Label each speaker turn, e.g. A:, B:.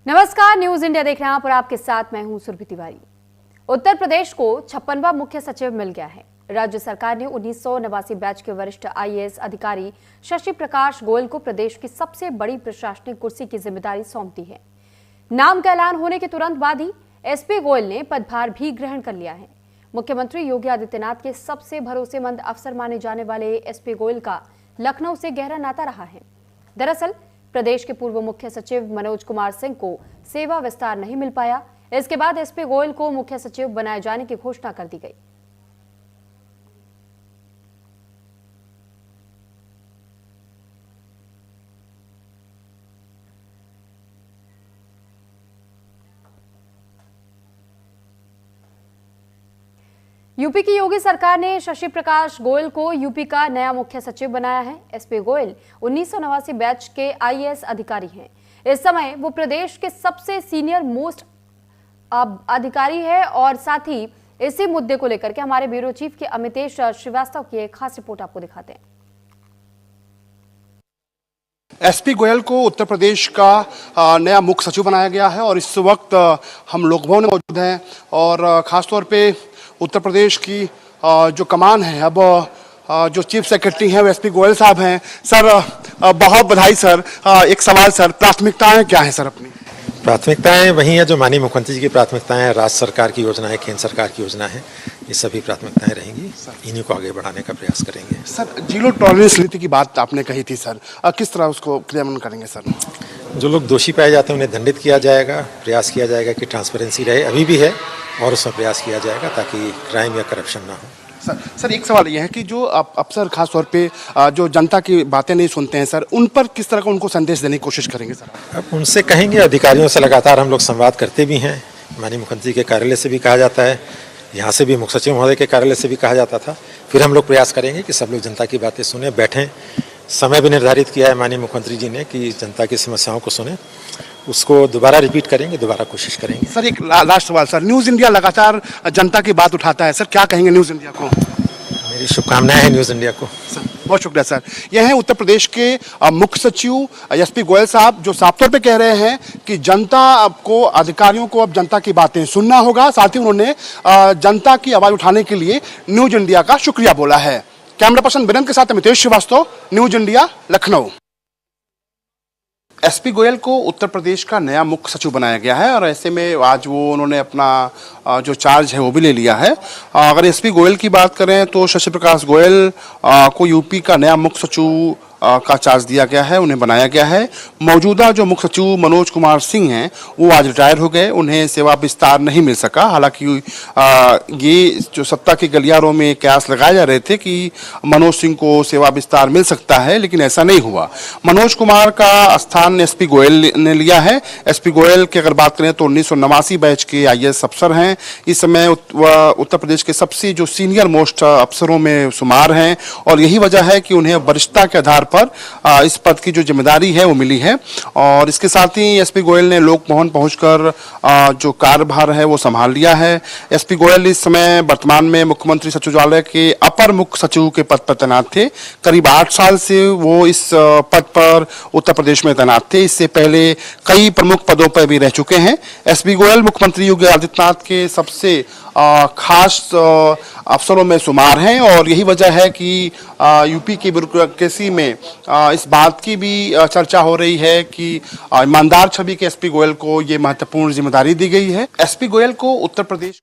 A: नमस्कार, news India देख रहे हैं आप और आपके साथ मैं हूं सुरभि तिवारी। उत्तर प्रदेश को 56वां मुख्य सचिव मिल गया है। राज्य सरकार ने 1989 बैच के वरिष्ठ आईएएस अधिकारी शशि प्रकाश गोयल को प्रदेश की सबसे बड़ी प्रशासनिक कुर्सी की जिम्मेदारी सौंप दी है। नाम का ऐलान होने के तुरंत बाद ही एसपी गोयल ने पदभार भी ग्रहण कर लिया है। मुख्यमंत्री योगी आदित्यनाथ के सबसे भरोसेमंद अफसर माने जाने वाले एसपी गोयल का लखनऊ से गहरा नाता रहा है। दरअसल प्रदेश के पूर्व मुख्य सचिव मनोज कुमार सिंह को सेवा विस्तार नहीं मिल पाया। इसके बाद एसपी गोयल को मुख्य सचिव बनाए जाने की घोषणा कर दी गई। यूपी की योगी सरकार ने शशि प्रकाश गोयल को यूपी का नया मुख्य सचिव बनाया है। एसपी गोयल 1989 बैच के आईएएस अधिकारी हैं। इस समय वो प्रदेश के सबसे सीनियर मोस्ट अधिकारी है और साथ ही इसी मुद्दे को लेकर के हमारे ब्यूरो चीफ के अमितेश श्रीवास्तव की एक खास रिपोर्ट आपको दिखाते हैं।
B: एसपी गोयल को उत्तर प्रदेश का नया मुख्य सचिव बनाया गया है और इस वक्त हम लोक भवन में मौजूद हैं और खासतौर पे उत्तर प्रदेश की जो कमान है अब जो चीफ सेक्रेटरी हैं वो एसपी गोयल साहब हैं। सर बहुत बधाई सर। एक सवाल सर, प्राथमिकताएं क्या हैं सर? अपनी
C: प्राथमिकताएं वही है जो माननीय मुख्यमंत्री जी की प्राथमिकताएं हैं, राज्य सरकार की योजना है, केंद्र सरकार की योजना है, ये सभी प्राथमिकताएं रहेंगी। इन्हीं को आगे बढ़ाने का प्रयास करेंगे।
B: सर जीरो टॉलरेंस नीति की बात आपने कही थी सर, किस तरह उसको क्रियान्वयन करेंगे सर?
C: जो लोग दोषी पाए जाते हैं उन्हें दंडित किया जाएगा, प्रयास किया जाएगा कि ट्रांसपेरेंसी रहे, अभी भी है और उसमें प्रयास किया जाएगा ताकि क्राइम या करप्शन ना हो।
B: सर एक सवाल यह है कि जो अफसर खास तौर पे जो जनता की बातें नहीं सुनते हैं सर, उन पर किस तरह का उनको संदेश देने की कोशिश करेंगे सर?
C: अब उनसे कहेंगे, अधिकारियों से लगातार हम लोग संवाद करते भी हैं। माननीय मुख्यमंत्री के कार्यालय से भी कहा जाता है, यहाँ से भी मुख्य सचिव महोदय के कार्यालय से भी कहा जाता था। फिर हम लोग प्रयास करेंगे कि सब लोग जनता की बातें सुने, बैठें। समय भी निर्धारित किया है माननीय मुख्यमंत्री जी ने कि जनता की समस्याओं को सुने, उसको दोबारा रिपीट करेंगे, दोबारा कोशिश करेंगे।
B: सर एक लास्ट सवाल सर, न्यूज़ इंडिया लगातार जनता की बात उठाता है सर, क्या कहेंगे न्यूज़ इंडिया को?
C: मेरी शुभकामनाएं हैं न्यूज़ इंडिया को।
B: सर बहुत शुक्रिया सर। यह है उत्तर प्रदेश के मुख्य सचिव एसपी गोयल साहब जो साफ तौर पे कह रहे हैं कि जनता को, अधिकारियों को अब जनता की बातें सुनना होगा। साथ ही उन्होंने जनता की आवाज उठाने के लिए न्यूज़ इंडिया का शुक्रिया बोला है। कैमरा पर्सन बिरन के साथ Amitesh Srivastava, news India, Lucknow. SP Goyal को उत्तर प्रदेश का नया मुख्य सचिव बनाया गया है और ऐसे में आज वो उन्होंने अपना जो चार्ज है वो भी ले लिया है। अगर एसपी गोयल की बात करें तो शशि प्रकाश गोयल को यूपी का नया मुख्य सचिव का चार्ज दिया गया है, उन्हें बनाया गया है। मौजूदा जो मुख्य सचिव मनोज कुमार सिंह हैं वो आज रिटायर हो गए, उन्हें सेवा विस्तार नहीं मिल सका। हालांकि ये जो सत्ता के गलियारों में कयास लगाए जा रहे थे कि मनोज सिंह को सेवा विस्तार मिल सकता है, लेकिन ऐसा नहीं हुआ। मनोज कुमार का स्थान एसपी गोयल ने लिया है। एसपी गोयल की अगर बात करें तो 1989 बैच के आईएएस अफसर हैं। इस समय उत्तर प्रदेश के सबसे जो सीनियर मोस्ट अफसरों में शुमार हैं और यही वजह है कि उन्हें वरिष्ठता के आधार पर इस पद की जो जिम्मेदारी है वो मिली है। और इसके साथ ही एसपी गोयल ने लोक भवन पहुंचकर जो कार्यभार है वो संभाल लिया है। एसपी गोयल इस समय वर्तमान में मुख्यमंत्री सचिवालय के अपर मुख्य सचिव के पद पर तैनात थे। करीब 8 साल से वो इस पद पर उत्तर प्रदेश में तैनात थे। इससे पहले कई प्रमुख पदों पर भी रह चुके हैं। एसपी गोयल मुख्यमंत्री योगी आदित्यनाथ के सबसे खास अफसरों में शुमार हैं और यही वजह है कि यूपी की ब्यूरोक्रेसी में इस बात की भी चर्चा हो रही है कि ईमानदार छवि के एसपी गोयल को ये महत्वपूर्ण जिम्मेदारी दी गई है। एसपी गोयल को उत्तर प्रदेश